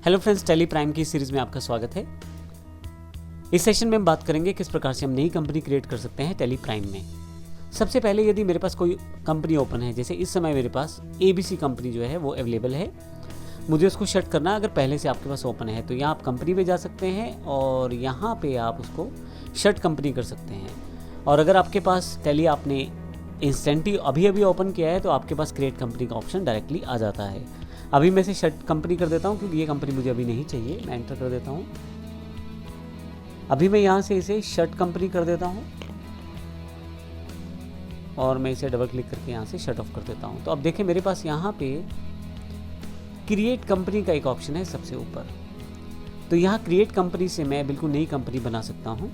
Hello friends, tally prime की series में आपका स्वागत है। इस सेशन में हम बात करेंगे किस प्रकार से हम नई कंपनी क्रिएट कर सकते हैं टैली प्राइम में। सबसे पहले यदि मेरे पास कोई कंपनी ओपन है, जैसे इस समय मेरे पास ABC कंपनी जो है वो अवेलेबल है, मुझे उसको शट करना अगर पहले से आपके पास ओपन है तो यहाँ आप कंपनी पे जा सकते हैं और यहाँ पे आप उसको शट कंपनी कर सकते हैं। और अगर आपके पास टैली आपने इंस्टेंटली अभी ओपन किया है तो आपके पास क्रिएट कंपनी का ऑप्शन डायरेक्टली आ जाता है। अभी मैं इसे शट कंपनी कर देता हूँ क्योंकि ये कंपनी मुझे अभी नहीं चाहिए। मैं एंटर कर देता हूँ। अभी मैं यहाँ से इसे शट कंपनी कर देता हूँ और मैं इसे डबल क्लिक करके यहाँ से शट ऑफ कर देता हूँ। तो अब देखें मेरे पास यहाँ पे क्रिएट कंपनी का एक ऑप्शन है सबसे ऊपर। तो यहाँ क्रिएट कंपनी से मैं बिल्कुल नई कंपनी बना सकता हूँ।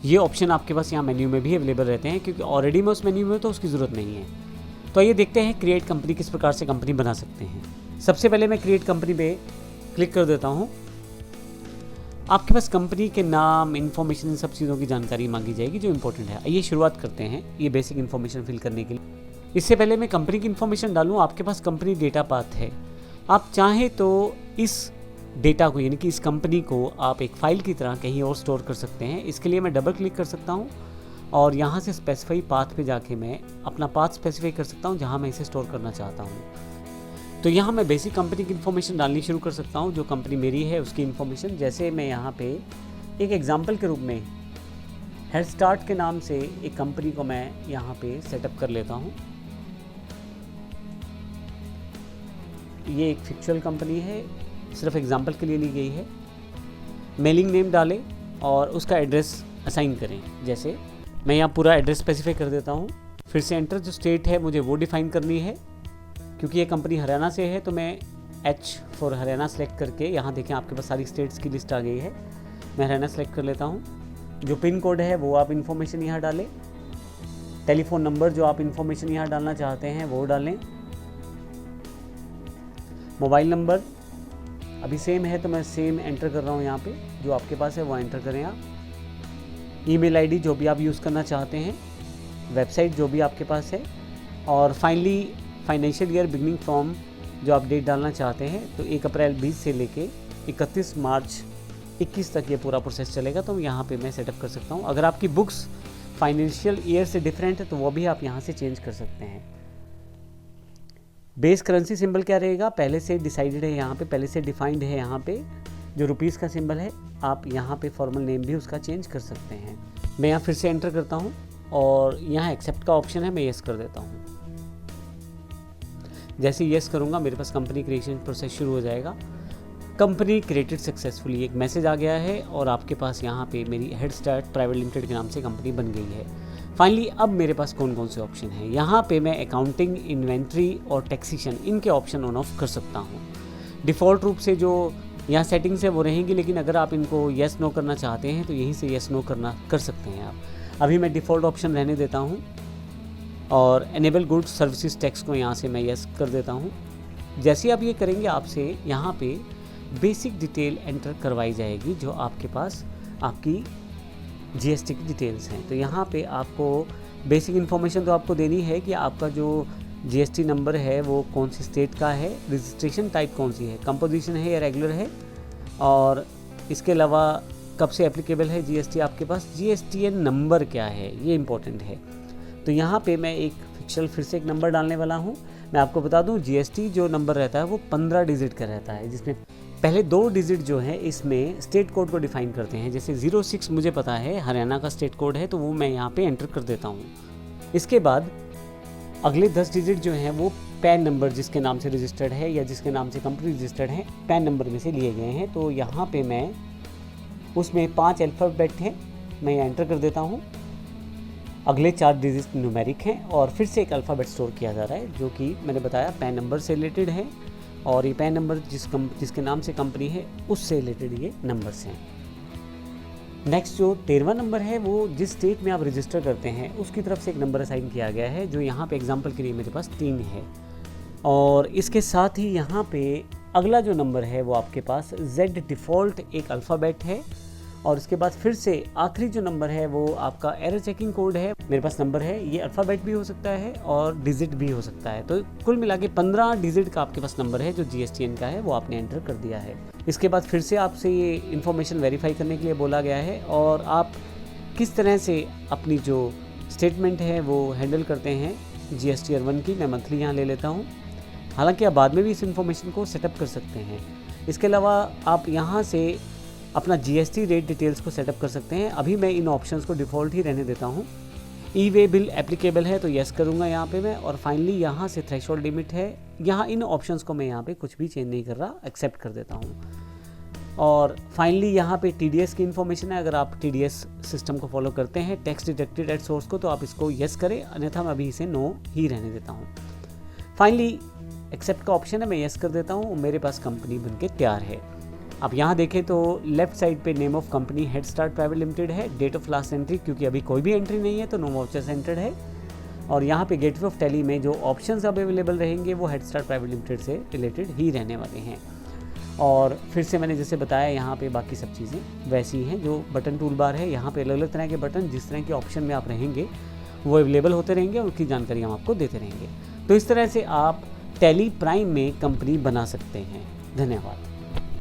ये ऑप्शन आपके पास यहाँ मेन्यू में भी अवेलेबल रहते हैं, क्योंकि ऑलरेडी मैं उस मेन्यू में तो उसकी ज़रूरत नहीं है। तो आइए देखते हैं क्रिएट कंपनी किस प्रकार से कंपनी बना सकते हैं। सबसे पहले मैं क्रिएट कंपनी पे क्लिक कर देता हूँ। आपके पास कंपनी के नाम, इन्फॉर्मेशन, इन सब चीज़ों की जानकारी मांगी जाएगी जो इंपॉर्टेंट है। आइए शुरुआत करते हैं ये बेसिक इन्फॉर्मेशन फिल करने के लिए। इससे पहले मैं कंपनी की इन्फॉर्मेशन डालूँ, आपके पास कंपनी डेटा पाथ है। आप चाहें तो इस डेटा को, यानी कि इस कंपनी को आप एक फ़ाइल की तरह कहीं और स्टोर कर सकते हैं। इसके लिए मैं डबल क्लिक कर सकता हूँ और यहाँ से स्पेसिफाई पाथ पे जाके मैं अपना पाथ स्पेसिफाई कर सकता हूँ जहाँ मैं इसे स्टोर करना चाहता हूँ। तो यहाँ मैं बेसिक कंपनी की इन्फॉर्मेशन डालनी शुरू कर सकता हूँ, जो कंपनी मेरी है उसकी इन्फॉर्मेशन। जैसे मैं यहाँ पे एक एग्जांपल के रूप में हेड स्टार्ट के नाम से एक कंपनी को मैं यहाँ पे सेटअप कर लेता हूँ। ये एक फिक्चुअल कंपनी है, सिर्फ एग्जांपल के लिए ली गई है। मेलिंग नेम डालें और उसका एड्रेस असाइन करें। जैसे मैं यहाँ पूरा एड्रेस स्पेसिफाई कर देता हूँ। फिर से एंटर, जो स्टेट है मुझे वो डिफाइन करनी है। क्योंकि ये कंपनी हरियाणा से है तो मैं H फॉर हरियाणा सेलेक्ट करके, यहाँ देखें आपके पास सारी स्टेट्स की लिस्ट आ गई है। मैं हरियाणा सेलेक्ट कर लेता हूँ। जो पिन कोड है वो आप इन्फॉर्मेशन यहाँ डालें। टेलीफोन नंबर जो आप इन्फॉर्मेशन यहाँ डालना चाहते हैं वो डालें। मोबाइल नंबर अभी सेम है तो मैं सेम एंटर कर रहा हूँ यहाँ पे, जो आपके पास है वो एंटर करें आप। ईमेल आईडी जो भी आप यूज़ करना चाहते हैं, वेबसाइट जो भी आपके पास है, और finally financial year beginning from जो आप डेट डालना चाहते हैं। तो 1 अप्रैल 20 से लेके 31 मार्च 21 तक ये पूरा प्रोसेस चलेगा। तो यहाँ पे मैं सेटअप कर सकता हूँ। अगर आपकी बुक्स फाइनेंशियल ईयर से डिफरेंट है तो वो भी आप यहाँ से चेंज कर सकते हैं। बेस करेंसी सिंबल क्या रहेगा, पहले से डिसाइडेड है, यहाँ पे पहले से डिफाइंड है। यहाँ पे जो रुपीज़ का सिंबल है, आप यहाँ पे फॉर्मल नेम भी उसका चेंज कर सकते हैं। मैं यहाँ फिर से एंटर करता हूँ और यहाँ एक्सेप्ट का ऑप्शन है, मैं येस कर देता हूँ। जैसे येस करूँगा मेरे पास कंपनी क्रिएशन प्रोसेस शुरू हो जाएगा। कंपनी क्रिएटेड सक्सेसफुली एक मैसेज आ गया है और आपके पास यहाँ पे मेरी हेड स्टार्ट प्राइवेट लिमिटेड के नाम से कंपनी बन गई है। फाइनली अब मेरे पास कौन कौन से ऑप्शन हैं, यहाँ पे मैं अकाउंटिंग, इन्वेंट्री और टैक्सेशन, इनके ऑप्शन ऑन ऑफ कर सकता हूँ। डिफ़ॉल्ट रूप से जो यहाँ सेटिंग्स है वो रहेंगी, लेकिन अगर आप इनको येस नो करना चाहते हैं तो यहीं से येस नो कर सकते हैं आप। अभी मैं डिफ़ॉल्ट ऑप्शन रहने देता हूँ और एनेबल गुड्स सर्विसेज टैक्स को यहाँ से मैं येस कर देता हूँ। जैसे आप ये करेंगे आपसे यहाँ पे बेसिक डिटेल एंटर करवाई जाएगी, जो आपके पास आपकी GST की डिटेल्स हैं। तो यहाँ पे आपको बेसिक इन्फॉर्मेशन तो आपको देनी है कि आपका जो GST नंबर है वो कौन सी स्टेट का है, रजिस्ट्रेशन टाइप कौन सी है, कंपोजिशन है या रेगुलर है, और इसके अलावा कब से एप्लीकेबल है GST आपके पास, GSTN नंबर क्या है, ये इंपॉर्टेंट है। तो यहाँ पे मैं एक फिर से एक नंबर डालने वाला हूँ। मैं आपको बता दूँ GST जो नंबर रहता है वो 15 डिजिट का रहता है, जिसमें पहले 2 डिजिट जो है इसमें स्टेट कोड को डिफाइन करते हैं। जैसे 06 मुझे पता है हरियाणा का स्टेट कोड है, तो वो मैं यहाँ पे एंटर कर देता हूँ। इसके बाद अगले 10 डिजिट जो हैं वो पैन नंबर जिसके नाम से रजिस्टर्ड है या जिसके नाम से कंपनी रजिस्टर्ड है, पैन नंबर में से लिए गए हैं। तो यहाँ पे मैं उसमें 5 अल्फ़ाबेट हैं, मैं एंटर कर देता हूँ। अगले 4 डिजिट न्यूमेरिक हैं और फिर से एक अल्फ़ाबेट स्टोर किया जा रहा है, जो कि मैंने बताया पैन नंबर से रिलेटेड है, और ये पैन नंबर जिसके नाम से कंपनी है उससे रिलेटेड ये नंबर्स हैं। नेक्स्ट जो 13वां नंबर है वो जिस स्टेट में आप रजिस्टर करते हैं उसकी तरफ से एक नंबर असाइन किया गया है, जो यहाँ पे एग्जांपल के लिए मेरे पास 3 है। और इसके साथ ही यहाँ पे अगला जो नंबर है वो आपके पास Z डिफ़ॉल्ट एक अल्फ़ाबेट है और उसके बाद फिर से आखिरी जो नंबर है वो आपका एरर चेकिंग कोड है। मेरे पास नंबर है, ये अल्फ़ाबेट भी हो सकता है और डिजिट भी हो सकता है। तो कुल मिला के 15 डिजिट का आपके पास नंबर है जो GSTN का है, वो आपने एंटर कर दिया है। इसके बाद फिर से आपसे ये इन्फॉर्मेशन वेरीफाई करने के लिए बोला गया है और आप किस तरह से अपनी जो स्टेटमेंट है वो हैंडल करते हैं GST Year 1 की। मैं मंथली यहाँ ले लेता हूँ। हालांकि आप बाद में भी इस इन्फॉर्मेशन को सेटअप कर सकते हैं। इसके अलावा आप यहाँ से अपना GST रेट डिटेल्स को सेटअप कर सकते हैं। अभी मैं इन ऑप्शंस को डिफ़ॉल्ट ही रहने देता हूँ। ई-वे बिल एप्लीकेबल है तो यस करूँगा यहाँ पे मैं, और फाइनली यहाँ से थ्रेशोल्ड लिमिट है। यहाँ इन ऑप्शंस को मैं यहाँ पे कुछ भी चेंज नहीं कर रहा, एक्सेप्ट कर देता हूँ। और फाइनली यहाँ पे TDS की इन्फॉर्मेशन है। अगर आप TDS सिस्टम को फॉलो करते हैं, टैक्स डिडक्टेड एट सोर्स को, तो आप इसको यस करें, अन्यथा मैं अभी इसे नो ही रहने देता हूँ। फाइनली एक्सेप्ट का ऑप्शन है, मैं यस कर देता हूँ। मेरे पास कंपनी बनके तैयार है। आप यहाँ देखें तो लेफ्ट साइड पे name of company head start private limited है। डेट ऑफ लास्ट एंट्री, क्योंकि अभी कोई भी एंट्री नहीं है तो नो वाउचर्स एंटर्ड है। और यहाँ पे गेटवे ऑफ टैली में जो ऑप्शंस अब अवेलेबल रहेंगे वो हेड स्टार्ट प्राइवेट लिमिटेड से रिलेटेड ही रहने वाले हैं। और फिर से मैंने जैसे बताया, यहाँ पे बाकी सब चीज़ें वैसी हैं। जो बटन टूल बार है, यहाँ पे अलग अलग तरह के बटन, जिस तरह के ऑप्शन में आप रहेंगे वो अवेलेबल होते रहेंगे और उसकी जानकारी हम आपको देते रहेंगे। तो इस तरह से आप टैली प्राइम में कंपनी बना सकते हैं। धन्यवाद।